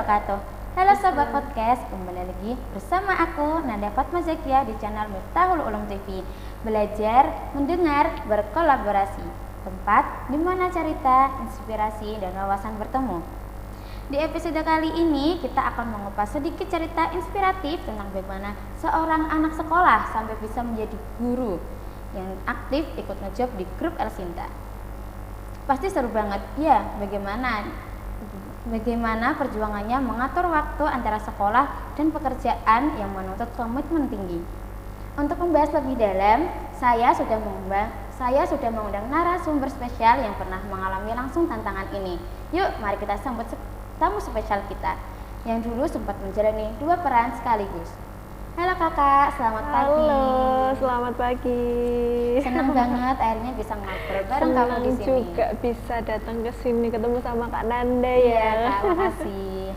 wabarakatuh. Halo Sobat Podcast, kembali lagi bersama aku Nanda Fatma Zakia di channel Miftahul Ulum TV. Belajar, mendengar, berkolaborasi. Tempat di mana cerita, inspirasi, dan wawasan bertemu. Di episode kali ini kita akan mengupas sedikit cerita inspiratif tentang bagaimana seorang anak sekolah sampai bisa menjadi guru yang aktif ikut ngejob di grup El Sinta. Pasti seru banget ya, bagaimana perjuangannya mengatur waktu antara sekolah dan pekerjaan yang menuntut komitmen tinggi. Untuk membahas lebih dalam, saya sudah mengundang narasumber spesial yang pernah mengalami langsung tantangan ini. Yuk, mari kita sambut tamu spesial kita yang dulu sempat menjalani 2 peran sekaligus. Halo kakak, selamat pagi. Halo, selamat pagi. Senang banget akhirnya bisa ngobrol bareng kamu di sini. Juga bisa datang ke sini ketemu sama Kak Nanda Iya, ya. Kak, makasih.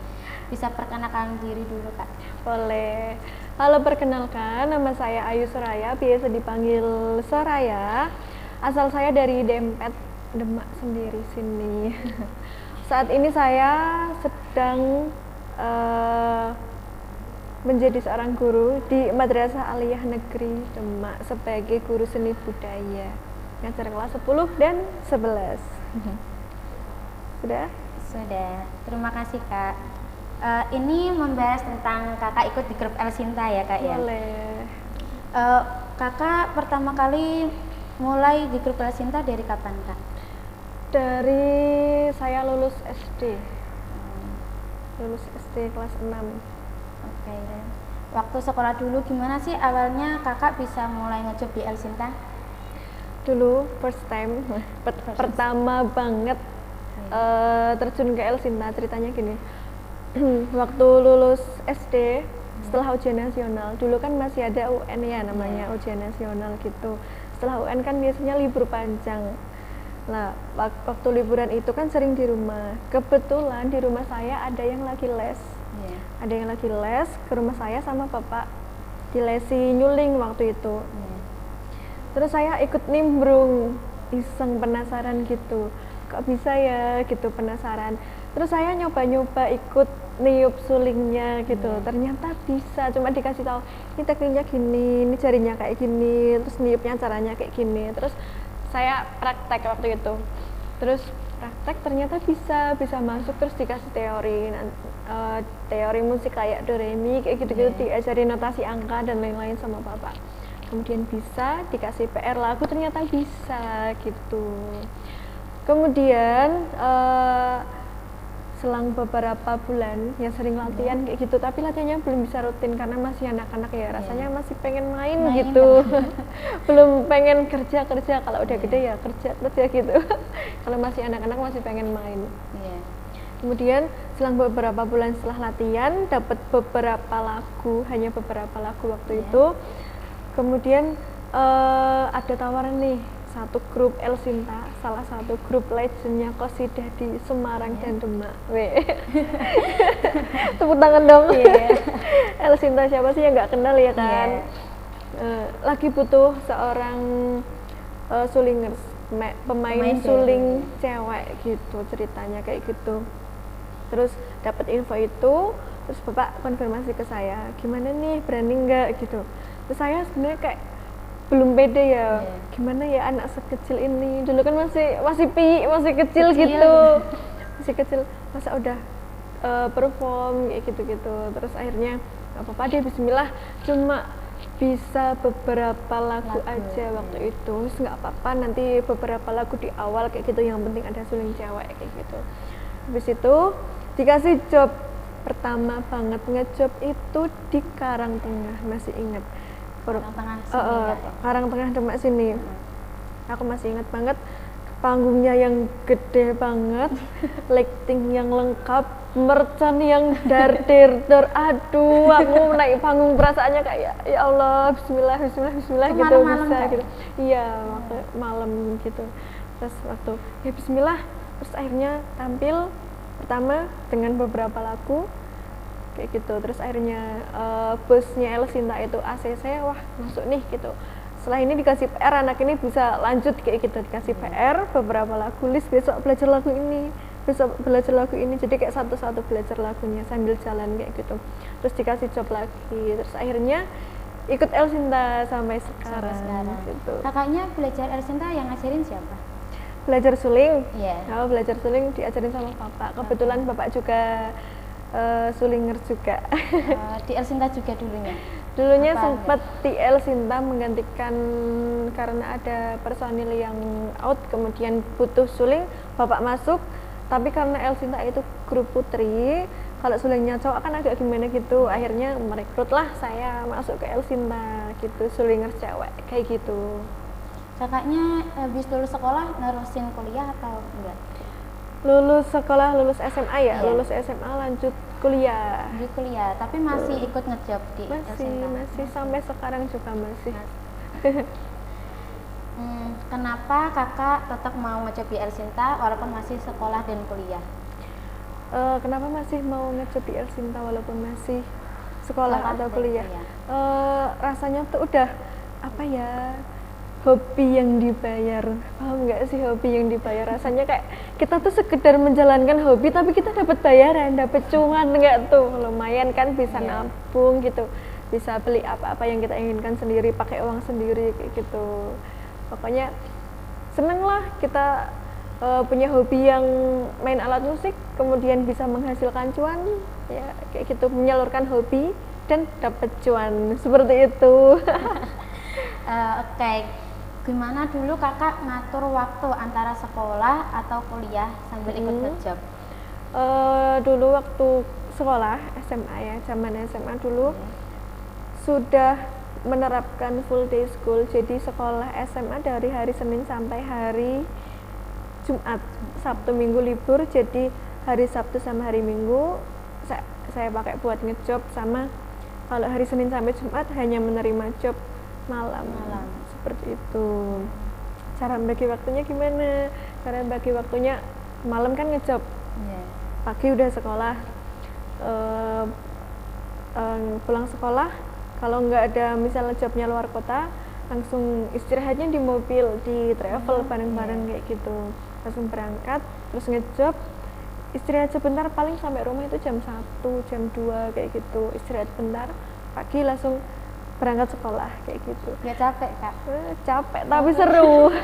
Bisa perkenalkan diri dulu Kak. Boleh. Halo, perkenalkan, nama saya Ayu Soraya, biasa dipanggil Soraya. Asal saya dari Dempet, Demak sendiri sini. Saat ini saya sedang menjadi seorang guru di Madrasah Aliyah Negeri Demak sebagai guru seni budaya ngajar kelas 10 dan 11. Sudah? Sudah, terima kasih Kak. Ini membahas tentang kakak ikut di grup El Sinta ya Kak ya? Boleh. Kakak pertama kali mulai di grup El Sinta dari kapan Kak? Dari saya lulus SD. Lulus SD kelas 6. Oke. Waktu sekolah dulu gimana sih awalnya kakak bisa mulai ngejob di El Sinta? Dulu first time, pertama banget terjun ke El Sinta. Ceritanya gini, waktu lulus SD setelah ujian nasional, dulu kan masih ada UN ya namanya ujian nasional gitu. Setelah UN kan biasanya libur panjang. Nah, waktu liburan itu kan sering di rumah. Kebetulan di rumah saya ada yang lagi les. Ada yang lagi les ke rumah saya sama bapak di lesi nyuling waktu itu. Terus saya ikut nimbrung, iseng penasaran gitu, kok bisa ya gitu, penasaran. Terus saya nyoba-nyoba ikut niup sulingnya gitu, ternyata bisa, cuma dikasih tahu ini tekniknya gini, ini jarinya kayak gini, terus niupnya caranya kayak gini. Terus saya praktek waktu itu, terus praktek ternyata bisa masuk, terus dikasih teori musik kayak do re mi kayak gitu-gitu, diajari notasi angka dan lain-lain sama bapak. Kemudian bisa dikasih PR lagu, ternyata bisa gitu. Kemudian selang beberapa bulan ya sering latihan kayak gitu, tapi latihannya belum bisa rutin karena masih anak-anak ya, rasanya masih pengen main gitu. Belum pengen kerja, kalau udah gede ya kerja gitu. Kalau masih anak-anak masih pengen main. Kemudian selang beberapa bulan setelah latihan dapat beberapa lagu, hanya beberapa lagu waktu itu. Kemudian ada tawaran nih, satu grup El Sinta, salah satu grup legendnya Qosidah di Semarang dan Demak. Tepuk tangan dong. El Sinta siapa sih yang nggak kenal ya kan? Lagi butuh seorang sulingers, pemain suling cewek gitu, ceritanya kayak gitu. Terus dapat info itu, terus bapak konfirmasi ke saya, gimana nih, berani nggak gitu. Terus saya sebenarnya kayak belum pede ya, gimana ya anak sekecil ini, dulu kan masih kecil gitu, masih kecil, masa udah perform kayak gitu. Terus akhirnya nggak apa-apa deh, bismillah, cuma bisa beberapa lagu aja waktu itu, terus nggak apa-apa nanti beberapa lagu di awal kayak gitu, yang penting ada suling cewek kayak gitu. Habis itu dikasih job pertama banget, ngejob itu di Karangtengah, masih ingat. Karangtengah Demak sini. Aku masih ingat banget, panggungnya yang gede banget, lighting yang lengkap, mercon yang dar-der. Aduh, aku naik panggung perasaannya kayak ya Allah, bismillah gitu, bisa gitu. Iya, waktu malam gitu. Terus waktu ya bismillah, terus akhirnya tampil pertama dengan beberapa lagu kayak gitu. Terus akhirnya bosnya El Sinta itu ACC, wah masuk nih gitu. Setelah ini dikasih PR, anak ini bisa lanjut kayak gitu, dikasih PR beberapa lagu, list besok belajar lagu ini bisa belajar lagu ini, jadi kayak satu-satu belajar lagunya sambil jalan kayak gitu, terus dikasih job lagi, terus akhirnya ikut El Sinta sampai sekarang. Gitu. Kakaknya belajar El Sinta yang ngajarin siapa? Belajar suling. Iya. Oh, belajar suling diajarin sama bapak. Kebetulan bapak juga sulinger juga. Di El Sinta juga dulunya? Dulunya sempat di El Sinta menggantikan karena ada personil yang out, kemudian butuh suling, bapak masuk. Tapi karena El Sinta itu grup putri, kalau sulingnya cowok kan agak gimana gitu, akhirnya merekrutlah saya masuk ke El Sinta gitu, sulinger cewek kayak gitu. Kakaknya habis lulus sekolah nerusin kuliah atau enggak? Lulus sekolah, lulus SMA ya, Iya. lulus SMA lanjut kuliah. Di kuliah, tapi masih ikut ngejob di El Sinta? Masih sampai sekarang juga masih. Kenapa kakak tetap mau ngejob di El Sinta walaupun masih sekolah dan kuliah? Kenapa masih mau ngejob di El Sinta walaupun masih sekolah atau kuliah? Rasanya tuh udah apa ya, hobi yang dibayar. Paham nggak sih hobi yang dibayar? Rasanya kayak kita tuh sekedar menjalankan hobi tapi kita dapat bayaran, dapat cuan nggak tuh, lumayan kan, bisa nabung gitu, bisa beli apa-apa yang kita inginkan sendiri, pakai uang sendiri kayak gitu. Pokoknya seneng lah kita punya hobi yang main alat musik, kemudian bisa menghasilkan cuan, ya kayak gitu, menyalurkan hobi dan dapat cuan seperti itu. Oke. Gimana dulu kakak ngatur waktu antara sekolah atau kuliah sambil ikut ngejob? Dulu waktu sekolah SMA ya, zaman SMA dulu sudah menerapkan full day school, jadi sekolah SMA dari hari Senin sampai hari Jumat, Sabtu Minggu libur, jadi hari Sabtu sama hari Minggu saya pakai buat ngejob, sama kalau hari Senin sampai Jumat hanya menerima job malam. Seperti itu. Cara bagi waktunya gimana? Cara bagi waktunya malam kan ngejob, pagi udah sekolah, pulang sekolah kalau nggak ada misalnya jobnya luar kota, langsung istirahatnya di mobil, di travel bareng-bareng kayak gitu, langsung berangkat terus ngejob, istirahat sebentar, paling sampai rumah itu jam 1, jam 2 kayak gitu, istirahat bentar, pagi langsung berangkat sekolah kayak gitu. Nggak capek kak? Capek tapi seru.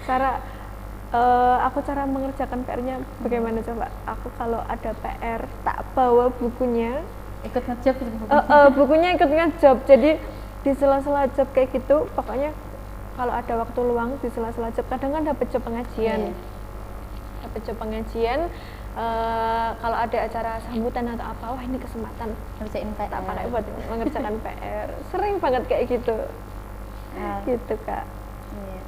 Cara mengerjakan PR-nya bagaimana coba? Aku kalau ada PR tak bawa bukunya, Ikut ngejob? bukunya ikut ngejob, jadi di sela-sela job kayak gitu, pokoknya kalau ada waktu luang di sela-sela job, kadang kan dapat job pengajian, kalau ada acara sambutan atau apa, wah ini kesempatan Ngerjain PR. tak pakai buat mengerjakan PR. Sering banget kayak gitu. Gitu kak. Iya.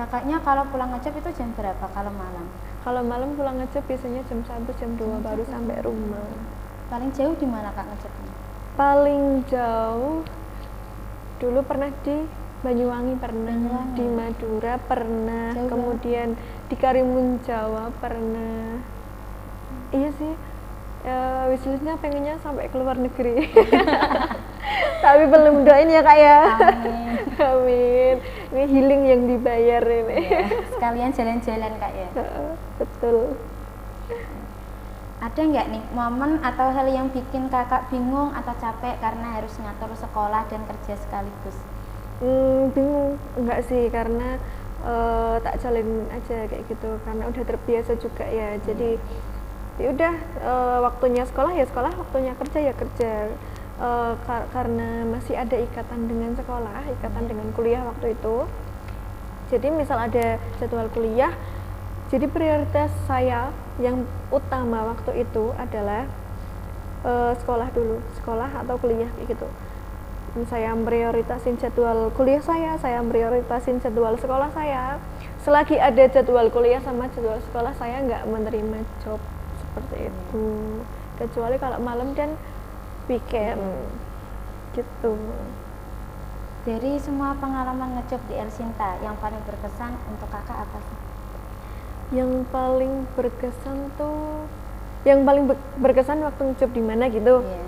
Kakaknya kalau pulang ngejob itu jam berapa kalau malam? Kalau malam pulang ngejob biasanya jam 1, jam 2 baru sampai rumah. Paling jauh di mana kak ngejobnya? Paling jauh dulu pernah di Banyuwangi, pernah di Madura, pernah Jauh kemudian di Karimun Jawa, pernah. Iya sih, wishlistnya pengennya sampai ke luar negeri. Tapi belum, doain ya kak ya. Amin. Amin. Ini healing yang dibayar ini. Ya, sekalian jalan-jalan kak ya. Betul. Ada nggak nih momen atau hal yang bikin kakak bingung atau capek karena harus ngatur sekolah dan kerja sekaligus? Bingung enggak sih, karena tak jalanin aja kayak gitu, karena udah terbiasa juga ya. Jadi ya udah, waktunya sekolah ya sekolah, waktunya kerja ya kerja. Karena masih ada ikatan dengan sekolah, ikatan dengan kuliah waktu itu. Jadi misal ada jadwal kuliah, jadi prioritas saya yang utama waktu itu adalah sekolah dulu, sekolah atau kuliah kayak gitu. Saya prioritasin jadwal kuliah saya prioritasin jadwal sekolah saya. Selagi ada jadwal kuliah sama jadwal sekolah, saya nggak menerima job seperti itu, kecuali kalau malam dan weekend gitu. Dari semua pengalaman ngejob di El Sinta, yang paling berkesan untuk kakak apa sih? Yang paling berkesan tuh, yang paling berkesan waktu ngejob di mana gitu? Iya.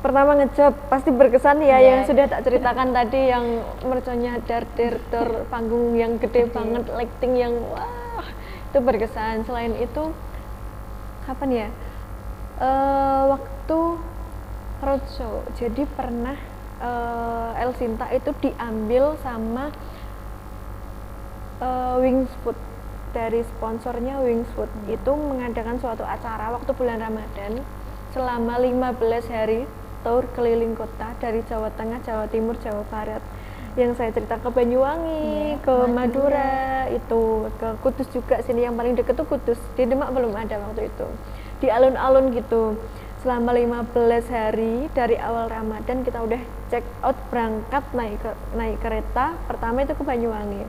Pertama ngejob pasti berkesan ya, yang sudah tak ceritakan tadi, yang merconnya dar panggung yang gede banget, lighting yang wah, Itu berkesan. Selain itu kapan ya, waktu roadshow, jadi pernah El Sinta itu diambil sama Wings Food, dari sponsornya Wings Food. Itu mengadakan suatu acara waktu bulan Ramadan selama 15 hari tour keliling kota dari Jawa Tengah, Jawa Timur, Jawa Barat. Yang saya cerita ke Banyuwangi, ke Madura, itu ke Kudus juga. Sini yang paling deket tuh Kudus, di Demak belum ada waktu itu. Di alun-alun gitu. Selama 15 hari dari awal Ramadan kita udah check out, berangkat naik kereta. Pertama itu ke Banyuwangi.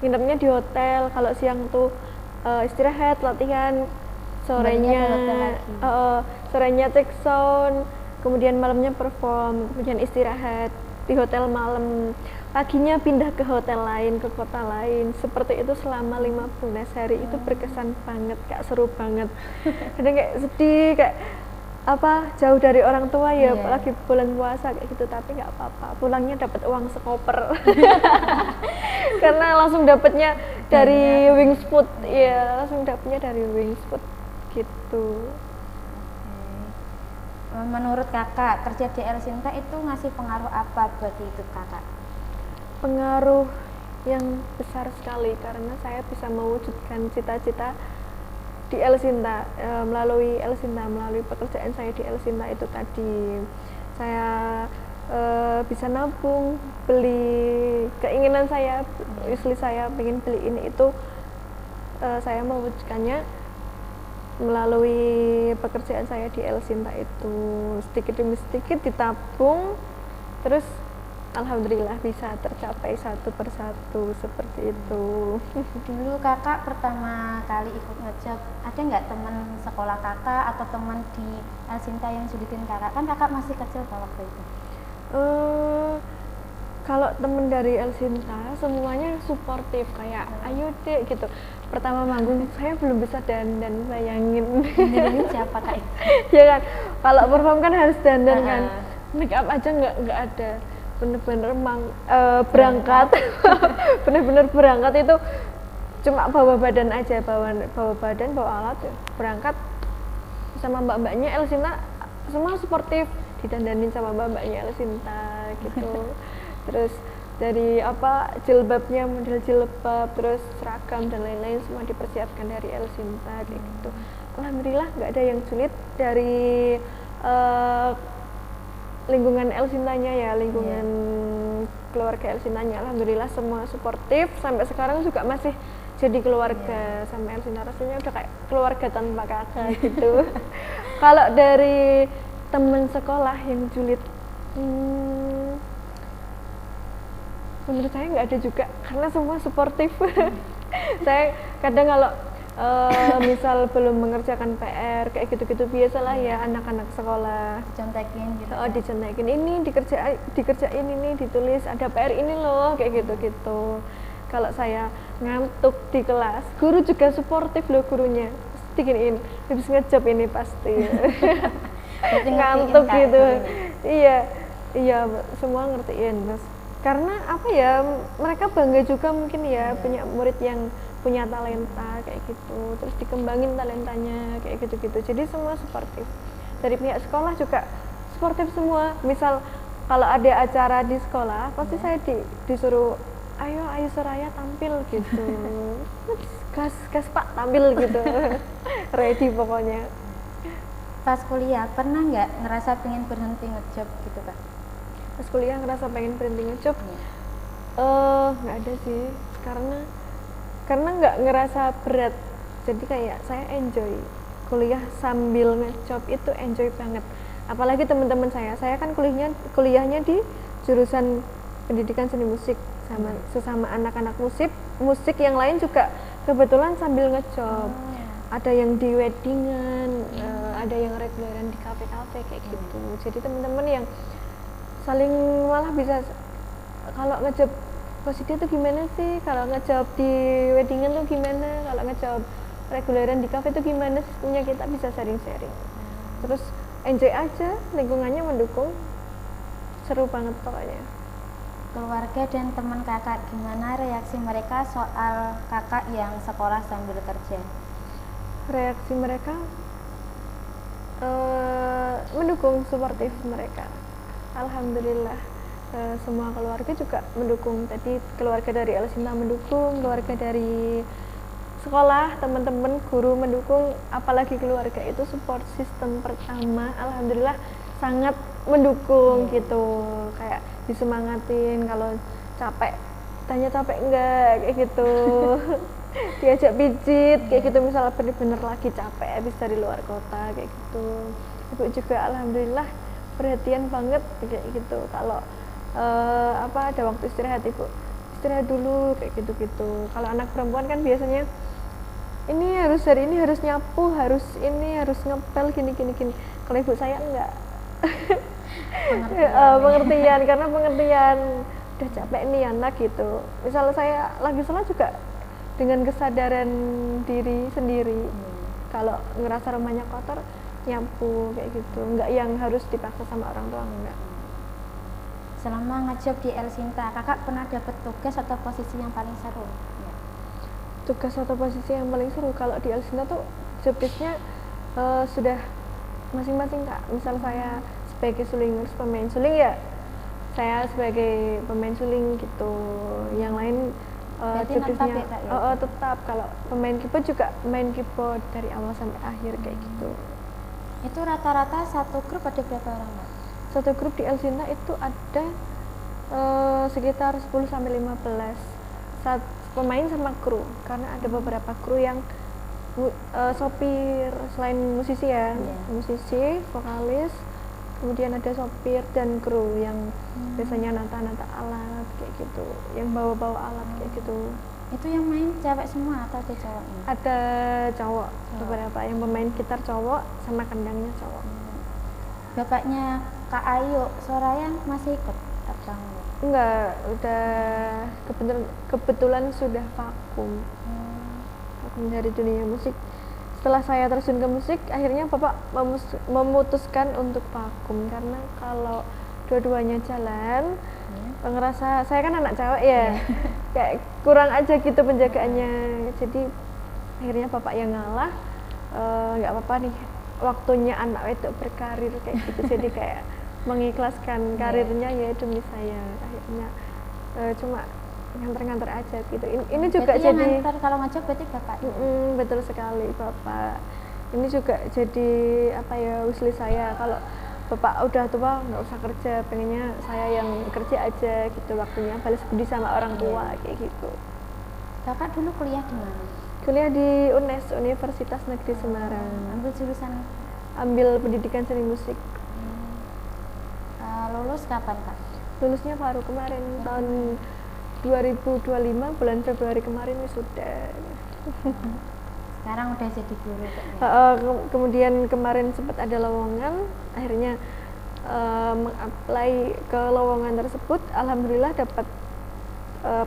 Nginepnya di hotel. Kalau siang tuh istirahat, latihan. Sorenya cek sound, kemudian malamnya perform, kemudian istirahat di hotel malam, paginya pindah ke hotel lain, ke kota lain. Seperti itu selama 15 hari. Itu berkesan banget, Kak, seru banget. Kadang kayak sedih, kayak jauh dari orang tua ya, apalagi bulan puasa kayak gitu, tapi nggak apa-apa, pulangnya dapat uang sekoper. Karena langsung dapatnya dari Wings Food, ya langsung dapatnya dari Wings Food gitu. Menurut kakak, kerja di El Sinta itu ngasih pengaruh apa buat hidup kakak? Pengaruh yang besar sekali, karena saya bisa mewujudkan cita-cita di El Sinta, melalui El Sinta, melalui pekerjaan saya di El Sinta itu tadi. Saya bisa nabung, beli keinginan saya, istri saya pengen beli ini itu, saya mewujudkannya melalui pekerjaan saya di El Sinta itu. Sedikit demi sedikit ditabung, terus alhamdulillah bisa tercapai satu persatu seperti itu. Dulu kakak pertama kali ikut ngejob, ada nggak teman sekolah kakak atau teman di El Sinta yang sulitin kakak? Kan kakak masih kecil pada waktu itu. Kalau temen dari El Sinta semuanya suportif, kayak ayo dek gitu. Pertama manggung saya belum bisa dandan, bayangin. Dandanin siapa kak? Ya kan, kalau perform kan harus dandan kan. Make up aja nggak ada. Bener-bener berangkat, bener-bener berangkat itu cuma bawa badan aja, bawa badan, bawa alat, berangkat sama mbak-mbaknya El Sinta semua suportif, didandanin sama mbak-mbaknya El Sinta gitu. Terus dari jilbabnya, model jilbab, terus seragam dan lain-lain semua dipersiapkan dari El Sinta kayak gitu. Alhamdulillah nggak ada yang sulit dari lingkungan El Sintanya ya, lingkungan keluarga El Sintanya. Alhamdulillah semua suportif, sampai sekarang juga masih jadi keluarga sama El Sinta, rasanya udah kayak keluarga tanpa kakak gitu. Kalau dari temen sekolah yang julid, menurut saya nggak ada juga, karena semua suportif. Saya kadang kalau misal belum mengerjakan PR kayak gitu-gitu, biasalah ya anak-anak sekolah Dicontekin gitu. Dicontekin, ini dikerjain ini, ditulis ada PR ini loh, kayak gitu-gitu. Kalau saya ngantuk di kelas, guru juga suportif loh, gurunya diginiin, habis ngejob ini pasti. Ngantuk gitu. Iya, semua ngertiin. Terus karena mereka bangga juga mungkin ya, punya murid yang punya talenta kayak gitu, terus dikembangin talentanya kayak gitu-gitu. Jadi semua suportif. Dari pihak sekolah juga suportif semua. Misal kalau ada acara di sekolah, pasti saya disuruh ayo Soraya tampil gitu. gas Pak, tampil gitu. Ready pokoknya. Pas kuliah pernah nggak ngerasa pengen berhenti ngejob gitu kak? Pas kuliah ngerasa pengen berhenti ngejob? Nggak ada sih, karena nggak ngerasa berat. Jadi kayak saya enjoy kuliah sambil ngejob, itu enjoy banget. Apalagi teman-teman saya kan kuliahnya di jurusan pendidikan seni musik, sama sesama anak-anak musik yang lain juga kebetulan sambil ngejob. Ada yang di weddingan, ada yang reguleran di kafe-kafe kayak gitu. Jadi teman-teman yang saling malah bisa, kalau ngejob positif tuh gimana sih, kalau ngejob di weddingan tuh gimana, kalau ngejob reguleran di kafe tuh gimana, sistemnya kita bisa sharing-sharing. Terus enjoy aja, lingkungannya mendukung, seru banget pokoknya. keluarga dan teman kakak, gimana reaksi mereka soal kakak yang sekolah sambil kerja? Reaksi mereka mendukung, suportif mereka. Alhamdulillah, semua keluarga juga mendukung. Tadi keluarga dari Elsinta mendukung, keluarga dari sekolah, teman-teman, guru mendukung, apalagi keluarga itu support system pertama. Alhamdulillah sangat mendukung gitu, kayak disemangatin kalau capek, tanya capek enggak kayak gitu. Diajak pijit kayak gitu, misalnya bener-bener lagi capek habis dari luar kota kayak gitu. Ibu juga alhamdulillah perhatian banget kayak gitu, kalau ada waktu istirahat ibu istirahat dulu kayak gitu. Kalau anak perempuan kan biasanya ini harus hari ini harus nyapu, harus ini harus ngepel gini. Kalau ibu saya enggak. Pengertian karena pengertian udah capek nih anak gitu. Misalnya saya lagi sholat juga dengan kesadaran diri sendiri, kalau ngerasa rumahnya kotor nyapu kayak gitu, enggak yang harus dipaksa sama orang tua, enggak. Selama ngejob di Elsinta, kakak pernah dapat tugas atau posisi yang paling seru? Ya. Tugas atau posisi yang paling seru kalau di Elsinta tuh job-desknya sudah masing-masing kak. Misal saya sebagai sulingers, pemain suling ya saya sebagai pemain suling gitu, yang lain job-desknya tetap. Kalau pemain keyboard juga main keyboard dari awal sampai akhir kayak gitu. Itu rata-rata satu grup ada berapa orang Mbak? Satu grup di Elsinta itu ada sekitar 10 sampai 15 pemain sama kru, karena ada beberapa kru yang sopir selain musisi ya, musisi, vokalis, kemudian ada sopir dan kru yang biasanya nata-nata alat kayak gitu, yang bawa-bawa alat kayak gitu. Itu yang main cewek semua atau ada cowoknya? Ada cowok, beberapa yang pemain gitar cowok sama kendangnya cowok. Bapaknya Kak Ayu, Soraya masih ikut atau enggak? Udah kebetulan sudah vakum. Vakum dari dunia musik. Setelah saya terjun ke musik, akhirnya bapak memutuskan untuk vakum, karena kalau dua-duanya jalan, ngerasa saya kan anak cewek ya, kayak kurang aja gitu penjagaannya. Jadi akhirnya bapak yang ngalah, nggak apa-apa nih, waktunya anak itu berkarir kayak gitu. Jadi kayak mengikhlaskan karirnya ya demi saya. Akhirnya cuma nganter-nganter aja gitu. Ini juga berarti jadi nganter, kalau ngajak berarti bapak. Betul sekali bapak. Ini juga jadi apa ya, wishlist saya, kalau bapak udah tua nggak usah kerja, pengennya saya yang kerja aja gitu, waktunya balas budi sama orang tua kayak gitu. Kakak dulu kuliah di mana? Kuliah di UNES, Universitas Negeri Semarang. Ambil jurusan? Ambil pendidikan seni musik. Lulus kapan kak? Lulusnya baru kemarin, tahun 2025 bulan Februari kemarin sudah. Sekarang udah jadi guru kemudian kemarin sempat ada lowongan, akhirnya mengapply ke lowongan tersebut, alhamdulillah dapat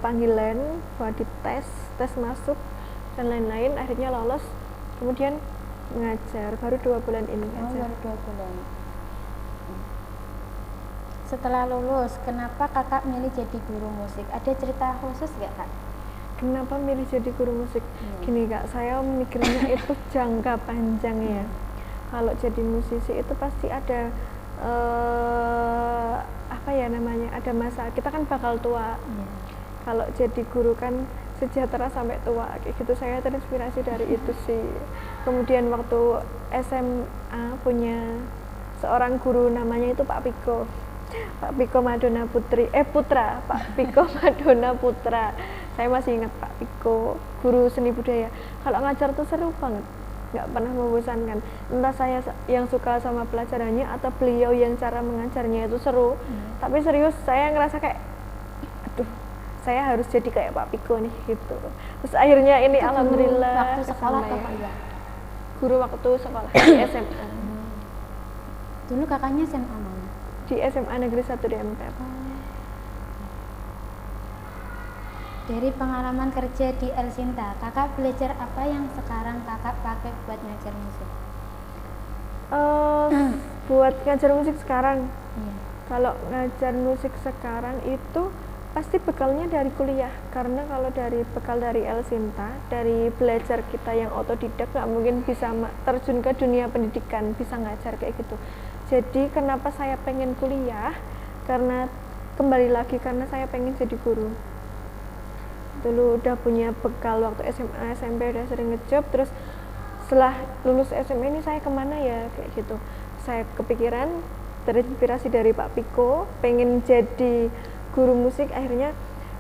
panggilan buat dites, tes masuk dan lain-lain, akhirnya lolos, kemudian mengajar baru 2 bulan ini. Baru 2 bulan. Setelah lulus, kenapa kakak milih jadi guru musik? Ada cerita khusus gak kak? Kenapa milih jadi guru musik? Gini kak, saya mikirnya itu jangka panjang ya. Kalau jadi musisi itu pasti ada ada masa, kita kan bakal tua. Kalau jadi guru kan sejahtera sampai tua kayak gitu. Saya terinspirasi dari itu sih. Kemudian waktu SMA punya seorang guru, namanya itu Pak Piko Madonna Putra. Pak Piko Madonna Putra. Saya masih ingat Pak Piko, guru seni budaya. Kalau ngajar tuh seru banget, nggak pernah membosankan. Entah saya yang suka sama pelajarannya atau beliau yang cara mengajarnya itu seru. Tapi serius saya ngerasa kayak, aduh, saya harus jadi kayak Pak Piko nih gitu. Terus akhirnya ini itu alhamdulillah. Waktu sekolah atau ya? Guru waktu sekolah di SMA. Dulu kakaknya SMA mana? Di SMA Negeri 1 di MTep. Dari pengalaman kerja di Elsinta, kakak belajar apa yang sekarang kakak pakai buat ngajar musik? Buat ngajar musik sekarang? Kalau ngajar musik sekarang itu Pasti bekalnya dari kuliah, karena kalau dari bekal dari El Sinta, dari belajar kita yang otodidak nggak mungkin bisa terjun ke dunia pendidikan, bisa ngajar kayak gitu. Jadi kenapa saya pengen kuliah, karena kembali lagi karena saya pengen jadi guru. Dulu udah punya bekal waktu SMA, SMP udah sering ngejob, terus setelah lulus SMA ini saya kemana ya kayak gitu. Saya kepikiran, terinspirasi dari Pak Piko, pengen jadi guru musik. Akhirnya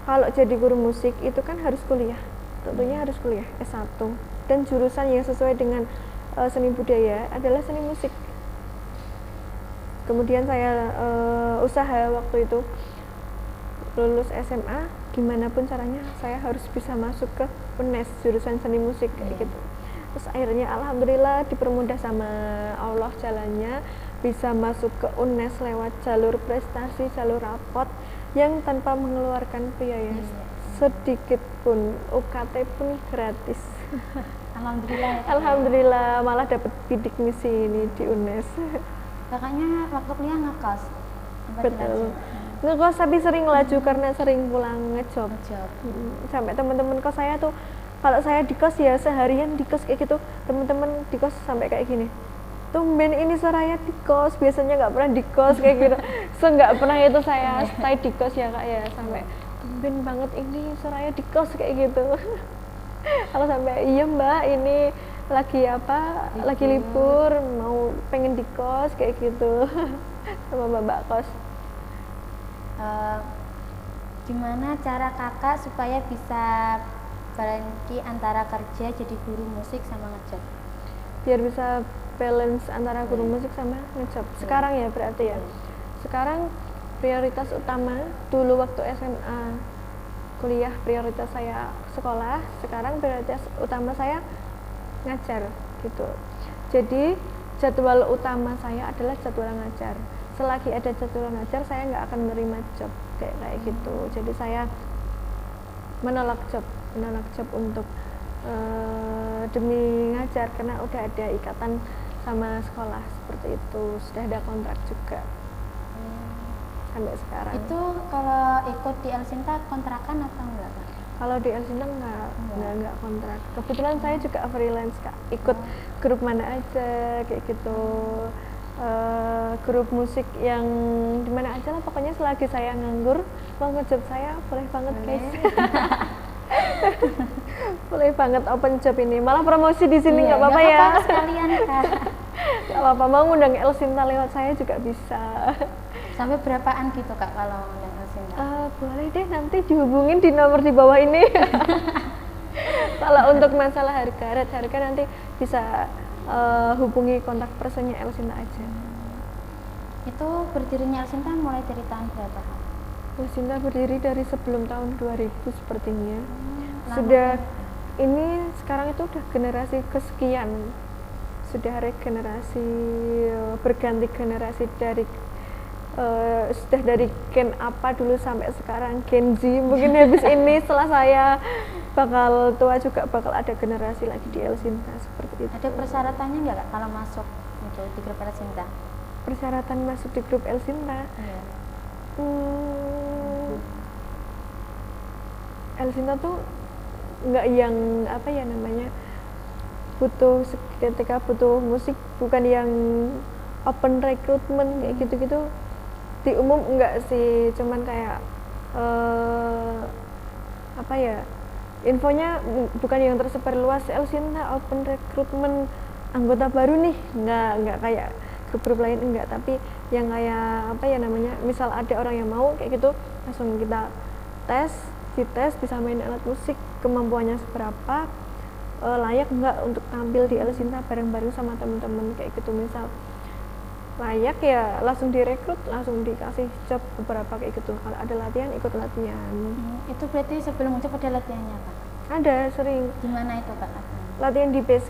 kalau jadi guru musik itu kan harus kuliah, tentunya harus kuliah S1, dan jurusan yang sesuai dengan seni budaya adalah seni musik. Kemudian saya usaha waktu itu lulus SMA, gimana pun caranya saya harus bisa masuk ke UNES jurusan seni musik kayak gitu. Terus akhirnya alhamdulillah dipermudah sama Allah jalannya, bisa masuk ke UNES lewat jalur prestasi, jalur rapot yang tanpa mengeluarkan biaya sedikit pun, UKT pun gratis. Alhamdulillah. Alhamdulillah, malah dapat bidik misi ini di UNES. Kakaknya waktu kuliah ngekos? Betul. Ngekos tapi sering laju karena sering pulang ngejob. Sampai teman-teman kos saya tuh, kalau saya di kos ya seharian di kos kayak gitu, teman-teman di kos sampai kayak gini, tumben ini Soraya di kos, biasanya nggak pernah di kos kayak gitu. Nggak pernah itu saya stay di kos ya kak ya, sampai tumben banget ini Soraya di kos kayak gitu. Kalau sampai iya mbak ini lagi apa, lagi libur, mau pengen di kos kayak gitu sama mbak kos. Gimana cara kakak supaya bisa berhenti antara kerja jadi guru musik sama ngejob? Biar bisa balance antara guru musik sama ngejob. Sekarang ya berarti ya. Sekarang prioritas utama, dulu waktu SMA kuliah prioritas saya sekolah, sekarang prioritas utama saya ngajar gitu. Jadi jadwal utama saya adalah jadwal ngajar. Selagi ada jadwal ngajar, saya nggak akan menerima job kayak gitu. Jadi saya menolak job untuk demi ngajar, karena udah ada ikatan sama sekolah seperti itu, sudah ada kontrak juga sampai sekarang. Itu kalau ikut di El Sinta kontrakan atau enggak Kak? Kalau di El Sinta enggak kontrak. Kebetulan saya juga freelance Kak, ikut grup mana aja kayak gitu. Grup musik yang dimana aja lah, pokoknya selagi saya nganggur mau ngejob saya boleh banget guys. Boleh banget open job ini, malah promosi di sini nggak apa-apa ya. Apa sekalian Kak. Nggak apa-apa, mau ngundang El Sinta lewat saya juga bisa. Sampai berapaan gitu Kak kalau ngundang El Sinta? Boleh deh, nanti dihubungin di nomor di bawah ini. Kalau untuk masalah harga nanti bisa hubungi kontak personnya El Sinta aja. Itu berdirinya El Sinta mulai dari tahun berapa? El Sinta berdiri dari sebelum tahun 2000 sepertinya. Sudah ini sekarang itu udah generasi kesekian. Sudah regenerasi, berganti generasi dari sudah dari gen apa dulu sampai sekarang Gen Z. Mungkin habis ini setelah saya bakal tua juga bakal ada generasi lagi di El Sinta seperti itu. Ada persyaratannya nggak Kak kalau masuk untuk di grup El Sinta? Persyaratan masuk di grup El Sinta? Iya. El Sinta tuh nggak yang apa ya namanya, butuh ketika butuh musik, bukan yang open recruitment kayak gitu-gitu. Di umum enggak sih, cuman kayak apa ya, infonya bukan yang tersebar luas. El Sinta open recruitment anggota baru nih, enggak kayak grup-grup lain, enggak. Tapi yang kayak apa ya namanya, misal ada orang yang mau kayak gitu, langsung kita dites bisa main alat musik, kemampuannya seberapa, layak enggak untuk tampil di El Sinta bareng-bareng sama teman-teman kayak gitu. Misal layak ya langsung direkrut, langsung dikasih job beberapa kayak gitu. Kalau ada latihan ikut latihan. Itu berarti sebelum itu ada latihannya Kak? Ada, sering. Di mana itu Kak? Latihan di base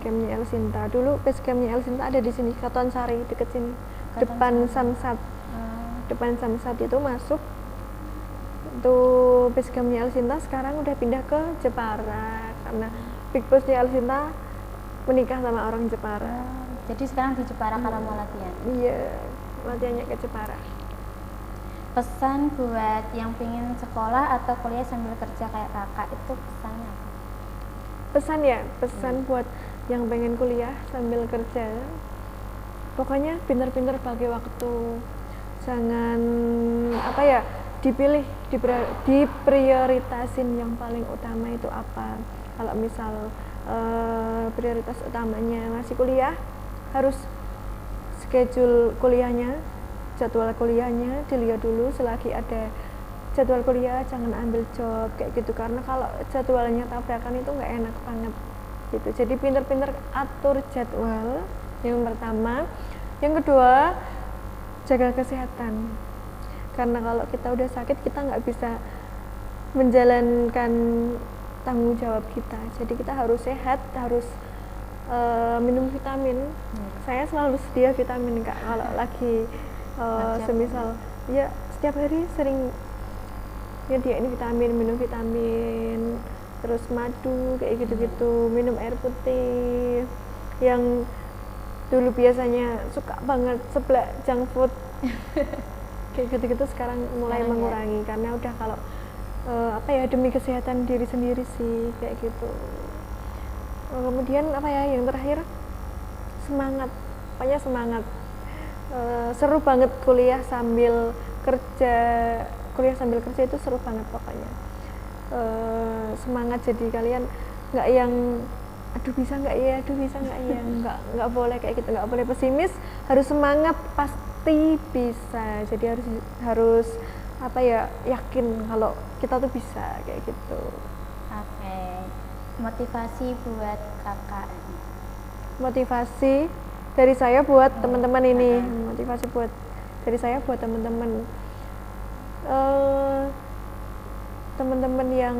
campnya El Sinta. Dulu base campnya El Sinta ada di sini, Katuan Sari, deket sini, depan Samsat. Depan Samsat itu masuk itu base campnya El Sinta. Sekarang udah pindah ke Jepara karena big bossnya El Sinta menikah sama orang Jepara. Jadi sekarang di Jepara kalau mau latihan? Iya, latihannya ke Jepara. Pesan buat yang pengen sekolah atau kuliah sambil kerja kayak kakak itu pesannya apa? Pesan ya, pesan buat yang pengen kuliah sambil kerja, pokoknya pintar-pintar bagi waktu, jangan apa ya, dipilih, diprioritasin yang paling utama itu apa. Kalau misal prioritas utamanya masih kuliah, harus schedule kuliahnya, jadwal kuliahnya dilihat dulu. Selagi ada jadwal kuliah jangan ambil job kayak gitu, karena kalau jadwalnya tabrakan itu nggak enak banget gitu. Jadi pinter-pinter atur jadwal yang pertama. Yang kedua, jaga kesehatan, karena kalau kita udah sakit kita nggak bisa menjalankan tanggung jawab kita. Jadi kita harus sehat, harus minum vitamin. Saya selalu sedia vitamin Kak kalau lagi semisal ya setiap hari sering nyediain vitamin, minum vitamin, terus madu kayak gitu-gitu, minum air putih. Yang dulu biasanya suka banget seblak junk food kayak gitu-gitu sekarang mulai mengurangi ya. Karena udah kalau apa ya, demi kesehatan diri sendiri sih kayak gitu. Kemudian apa ya, yang terakhir, semangat, pokoknya semangat. Seru banget kuliah sambil kerja. Kuliah sambil kerja itu seru banget pokoknya. Semangat, jadi kalian nggak yang aduh bisa nggak ya, nggak boleh kayak gitu, nggak boleh pesimis, harus semangat, pasti bisa. Jadi harus apa ya, yakin kalau kita tuh bisa kayak gitu. Oke. Motivasi buat kakak. Motivasi dari saya buat teman-teman ini, motivasi buat dari saya buat teman-teman. Teman-teman yang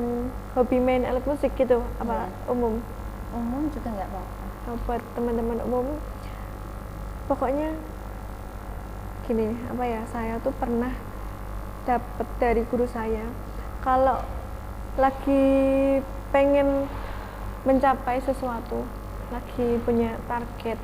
hobi main alat musik gitu, apa umum juga nggak apa-apa. Buat teman-teman umum, pokoknya gini, apa ya, saya tuh pernah dapat dari guru saya, kalau lagi pengen mencapai sesuatu, lagi punya target,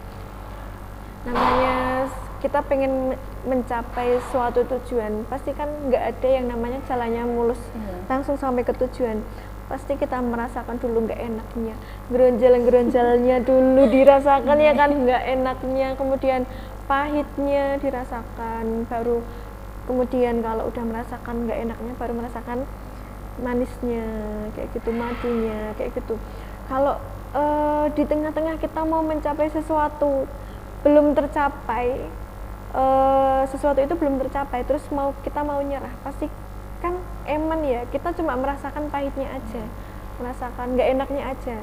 namanya kita pengen mencapai suatu tujuan, pasti kan nggak ada yang namanya jalannya mulus langsung sampai ke tujuan. Pasti kita merasakan dulu nggak enaknya, geronjal-geronjalnya dulu dirasakan ya kan, nggak enaknya, kemudian pahitnya dirasakan, baru kemudian kalau udah merasakan nggak enaknya baru merasakan manisnya kayak gitu, madunya kayak gitu. Kalau di tengah-tengah kita mau mencapai sesuatu belum tercapai, sesuatu itu belum tercapai, terus kita mau nyerah, pasti kan eman ya, kita cuma merasakan pahitnya aja, merasakan nggak enaknya aja.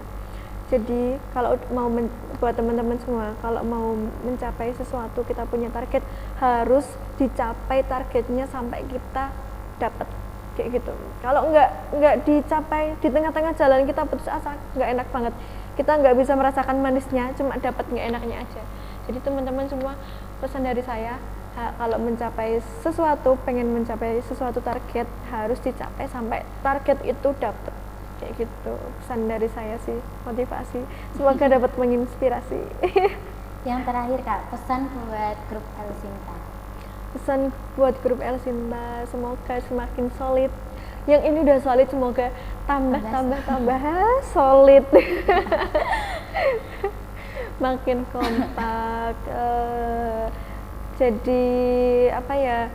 Jadi kalau mau buat teman-teman semua, kalau mau mencapai sesuatu, kita punya target, harus dicapai targetnya sampai kita dapat kayak gitu. Kalau nggak dicapai, di tengah-tengah jalan kita putus asa, nggak enak banget, kita nggak bisa merasakan manisnya, cuma dapat nggak enaknya aja. Jadi teman-teman semua, pesan dari saya, kalau mencapai sesuatu, pengen mencapai sesuatu target, harus dicapai sampai target itu dapat kayak gitu. Pesan dari saya sih, motivasi, semoga dapat menginspirasi. Yang terakhir Kak, pesan buat grup El Sinta. Pesan buat grup El Sinta, semoga semakin solid. Yang ini udah solid, semoga tambah solid. Makin kompak, jadi apa ya,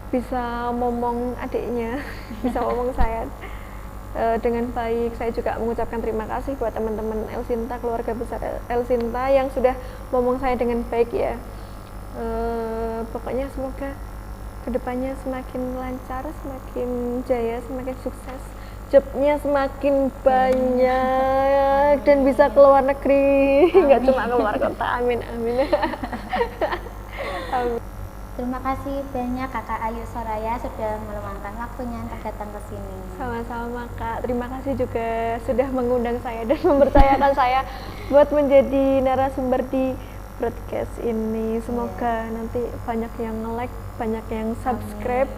bisa ngomong adiknya, bisa ngomong saya dengan baik. Saya juga mengucapkan terima kasih buat teman-teman El Sinta, keluarga besar El Sinta yang sudah ngomong saya dengan baik ya. Pokoknya semoga kedepannya semakin lancar, semakin jaya, semakin sukses, jobnya semakin banyak, dan bisa keluar negeri, nggak cuma keluar kota. Amin. Amin. Terima kasih banyak Kakak Ayu Soraya sudah meluangkan waktunya untuk datang ke sini. Sama-sama Kak, terima kasih juga sudah mengundang saya dan mempercayakan saya buat menjadi narasumber di broadcast ini. Semoga nanti banyak yang like, banyak yang subscribe.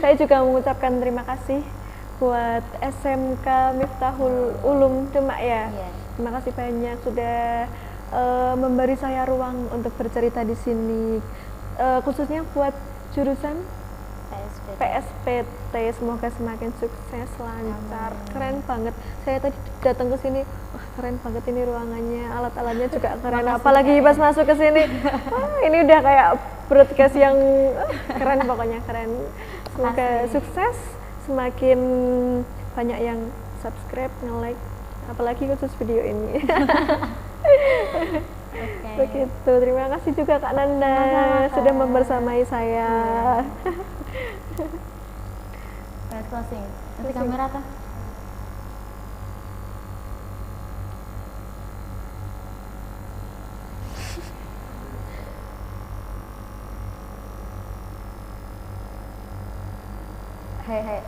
Saya juga mengucapkan terima kasih buat SMK Miftahul Ulum Demak ya. Terima kasih banyak sudah memberi saya ruang untuk bercerita di sini. Khususnya buat jurusan PSPT, semoga semakin sukses, lancar. Amin. Keren banget. Saya tadi datang ke sini, wah keren banget ini ruangannya, alat-alatnya juga keren. Makasih, Apalagi Kak. pas masuk ke sini, ini udah kayak broadcast yang keren, pokoknya keren. Semoga Makasih. sukses, semakin banyak yang subscribe, nge-like, apalagi khusus video ini. Oke. Begitu. Terima kasih juga Kak Nanda Sama-sama, Kak. sudah membersamai saya. Guys, closing. Nanti Closing. kamera tuh. Hai hai.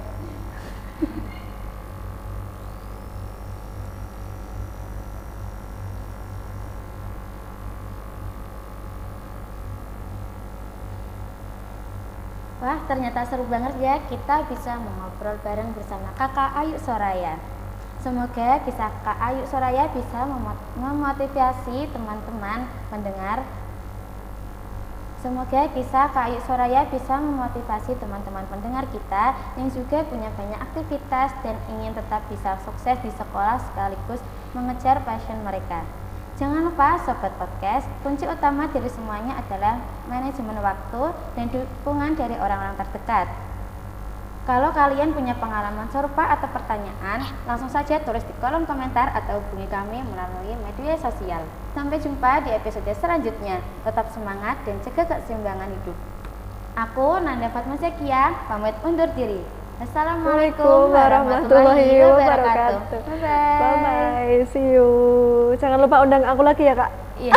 Wah, ternyata seru banget ya kita bisa mengobrol bareng bersama Kakak Ayu Soraya. Semoga kisah Kak Ayu Soraya bisa memotivasi teman-teman pendengar. Semoga kisah Kak Ayu Soraya bisa memotivasi teman-teman pendengar kita yang juga punya banyak aktivitas dan ingin tetap bisa sukses di sekolah sekaligus mengejar passion mereka. Jangan lupa Sobat Podcast, kunci utama dari semuanya adalah manajemen waktu dan dukungan dari orang-orang terdekat. Kalau kalian punya pengalaman serupa atau pertanyaan, langsung saja tulis di kolom komentar atau hubungi kami melalui media sosial. Sampai jumpa di episode selanjutnya. Tetap semangat dan jaga keseimbangan hidup. Aku Nanda Fatma Zakia, pamit undur diri. Assalamualaikum warahmatullahi wabarakatuh. Bye bye. Bye bye. See you. Jangan lupa undang aku lagi ya, Kak. Iya.